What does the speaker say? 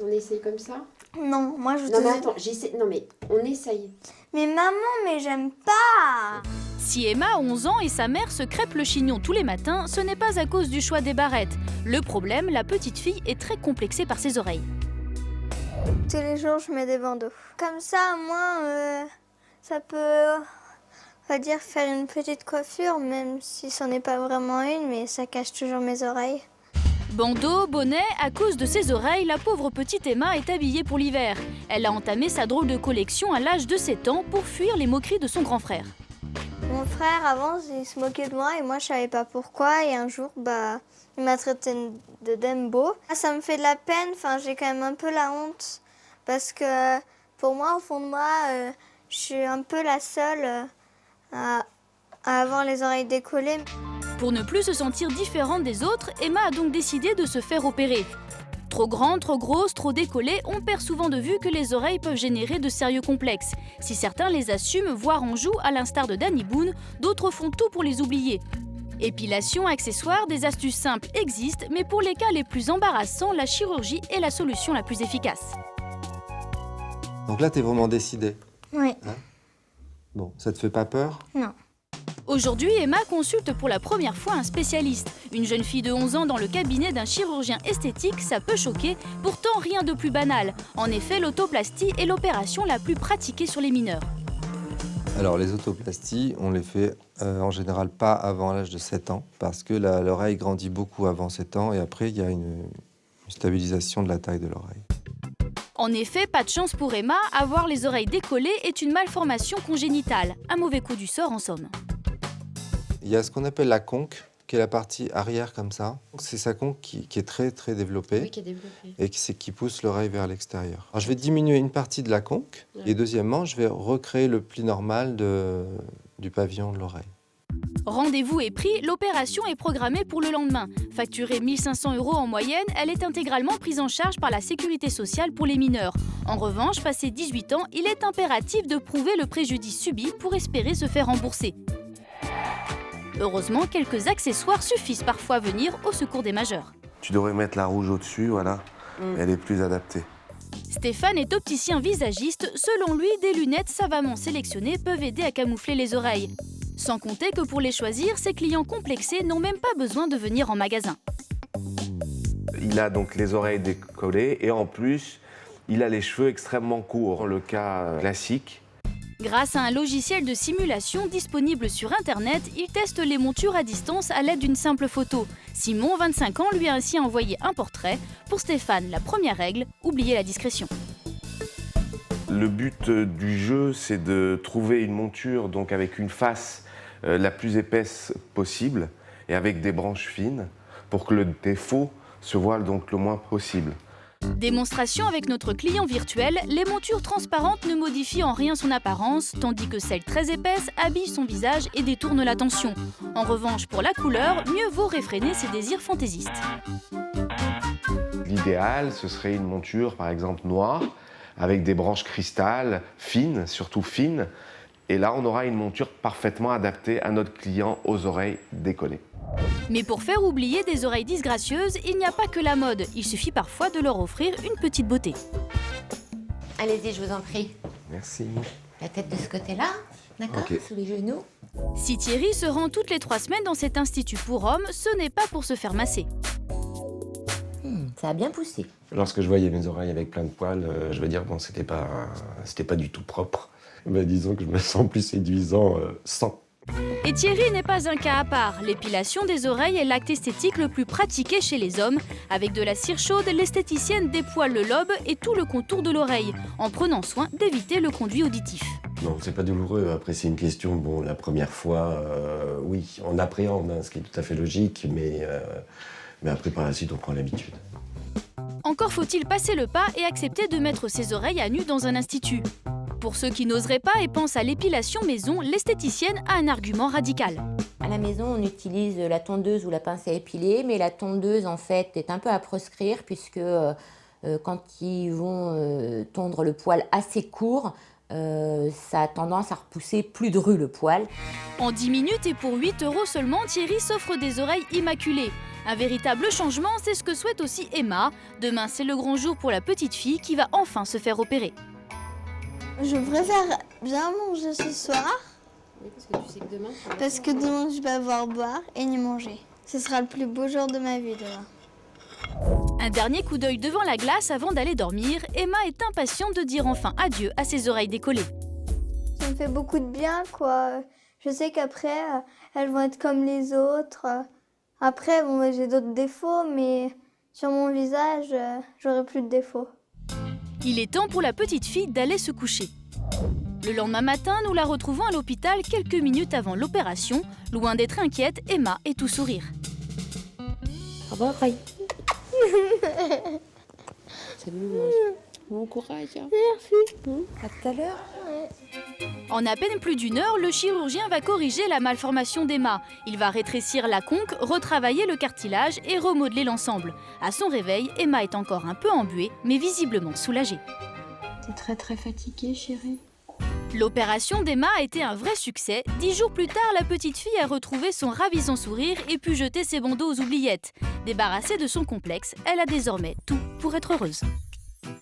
On essaye comme ça? Non, moi je Non mais attends, non mais on essaye. Mais maman, mais j'aime pas. Si Emma a 11 ans et sa mère se crêpe le chignon tous les matins, ce n'est pas à cause du choix des barrettes. Le problème, la petite fille est très complexée par ses oreilles. Tous les jours, je mets des bandeaux. Comme ça, au moins, ça peut, on va dire, faire une petite coiffure, même si c'en est pas vraiment une, mais ça cache toujours mes oreilles. Bandeau, bonnet, à cause de ses oreilles, la pauvre petite Emma est habillée pour l'hiver. Elle a entamé sa drôle de collection à l'âge de 7 ans pour fuir les moqueries de son grand frère. Mon frère, avant, il se moquait de moi et moi, je savais pas pourquoi. Et un jour, il m'a traité de Dembo. Ça me fait de la peine, j'ai quand même un peu la honte. Parce que pour moi, au fond de moi, je suis un peu la seule à avoir les oreilles décollées. Pour ne plus se sentir différente des autres, Emma a donc décidé de se faire opérer. Trop grande, trop grosse, trop décollée, on perd souvent de vue que les oreilles peuvent générer de sérieux complexes. Si certains les assument, voire en jouent, à l'instar de Danny Boone, d'autres font tout pour les oublier. Épilation, accessoires, des astuces simples existent, mais pour les cas les plus embarrassants, la chirurgie est la solution la plus efficace. Donc là, t'es vraiment décidée? Oui. Hein? Bon, ça te fait pas peur? Non. Aujourd'hui, Emma consulte pour la première fois un spécialiste. Une jeune fille de 11 ans dans le cabinet d'un chirurgien esthétique, ça peut choquer, pourtant rien de plus banal. En effet, l'autoplastie est l'opération la plus pratiquée sur les mineurs. Alors, les autoplasties, on les fait en général pas avant l'âge de 7 ans, parce que l'oreille grandit beaucoup avant 7 ans, et après, il y a une stabilisation de la taille de l'oreille. En effet, pas de chance pour Emma, avoir les oreilles décollées est une malformation congénitale. Un mauvais coup du sort en somme. Il y a ce qu'on appelle la conque, qui est la partie arrière comme ça. C'est sa conque qui est très très développée, Oui, qui est développée. et qui pousse l'oreille vers l'extérieur. Alors je vais diminuer une partie de la conque, et deuxièmement, je vais recréer le pli normal du pavillon de l'oreille. Rendez-vous est pris, l'opération est programmée pour le lendemain. Facturée 1 500 € en moyenne, elle est intégralement prise en charge par la sécurité sociale pour les mineurs. En revanche, passé 18 ans, il est impératif de prouver le préjudice subi pour espérer se faire rembourser. Heureusement, quelques accessoires suffisent parfois à venir au secours des majeurs. Tu devrais mettre la rouge au-dessus, voilà. Elle est plus adaptée. Stéphane est opticien visagiste. Selon lui, des lunettes savamment sélectionnées peuvent aider à camoufler les oreilles. Sans compter que pour les choisir, ses clients complexés n'ont même pas besoin de venir en magasin. Il a donc les oreilles décollées et en plus, il a les cheveux extrêmement courts, le cas classique. Grâce à un logiciel de simulation disponible sur Internet, il teste les montures à distance à l'aide d'une simple photo. Simon, 25 ans, lui a ainsi envoyé un portrait. Pour Stéphane, la première règle, oublier la discrétion. Le but du jeu, c'est de trouver une monture donc avec une face la plus épaisse possible et avec des branches fines pour que le défaut se voile donc le moins possible. Démonstration avec notre client virtuel, les montures transparentes ne modifient en rien son apparence, tandis que celles très épaisses habillent son visage et détournent l'attention. En revanche, pour la couleur, mieux vaut réfréner ses désirs fantaisistes. L'idéal, ce serait une monture par exemple noire, avec des branches cristal fines, surtout fines. Et là, on aura une monture parfaitement adaptée à notre client aux oreilles décollées. Mais pour faire oublier des oreilles disgracieuses, il n'y a pas que la mode. Il suffit parfois de leur offrir une petite beauté. Allez-y, je vous en prie. Merci. La tête de ce côté-là, d'accord, Ok. sous les genoux. Si Thierry se rend toutes les 3 semaines dans cet institut pour hommes, ce n'est pas pour se faire masser. Ça a bien poussé. Lorsque je voyais mes oreilles avec plein de poils, je veux dire, bon, c'était pas du tout propre. Ben, disons que je me sens plus séduisant sans. Et Thierry n'est pas un cas à part. L'épilation des oreilles est l'acte esthétique le plus pratiqué chez les hommes. Avec de la cire chaude, l'esthéticienne dépoile le lobe et tout le contour de l'oreille, en prenant soin d'éviter le conduit auditif. Non, c'est pas douloureux. Après, c'est une question, bon, la première fois, oui, on appréhende, hein, ce qui est tout à fait logique, mais après, par la suite, on prend l'habitude. Encore faut-il passer le pas et accepter de mettre ses oreilles à nu dans un institut. Pour ceux qui n'oseraient pas et pensent à l'épilation maison, l'esthéticienne a un argument radical. À la maison, on utilise la tondeuse ou la pince à épiler, mais la tondeuse, en fait, est un peu à proscrire puisque quand ils vont tondre le poil assez court, ça a tendance à repousser plus dru le poil. En 10 minutes et pour 8 € seulement, Thierry s'offre des oreilles immaculées. Un véritable changement, c'est ce que souhaite aussi Emma. Demain, c'est le grand jour pour la petite fille qui va enfin se faire opérer. Je préfère bien manger ce soir Oui, parce que tu sais que demain... tu vas parce que demain je vais avoir boire et ni manger. Ce sera le plus beau jour de ma vie demain. Un dernier coup d'œil devant la glace avant d'aller dormir. Emma est impatiente de dire enfin adieu à ses oreilles décollées. Ça me fait beaucoup de bien, quoi. Je sais qu'après, elles vont être comme les autres. Après, bon, j'ai d'autres défauts, mais sur mon visage, j'aurai plus de défauts. Il est temps pour la petite fille d'aller se coucher. Le lendemain matin, nous la retrouvons à l'hôpital quelques minutes avant l'opération. Loin d'être inquiète, Emma est tout sourire. Au revoir, Ray. Salut, bon courage. Merci. À tout à l'heure. En à peine plus d'une heure, le chirurgien va corriger la malformation d'Emma. Il va rétrécir la conque, retravailler le cartilage et remodeler l'ensemble. À son réveil, Emma est encore un peu embuée, mais visiblement soulagée. T'es très fatiguée, chérie. L'opération d'Emma a été un vrai succès. 10 jours plus tard, la petite fille a retrouvé son ravissant sourire et pu jeter ses bandeaux aux oubliettes. Débarrassée de son complexe, elle a désormais tout pour être heureuse.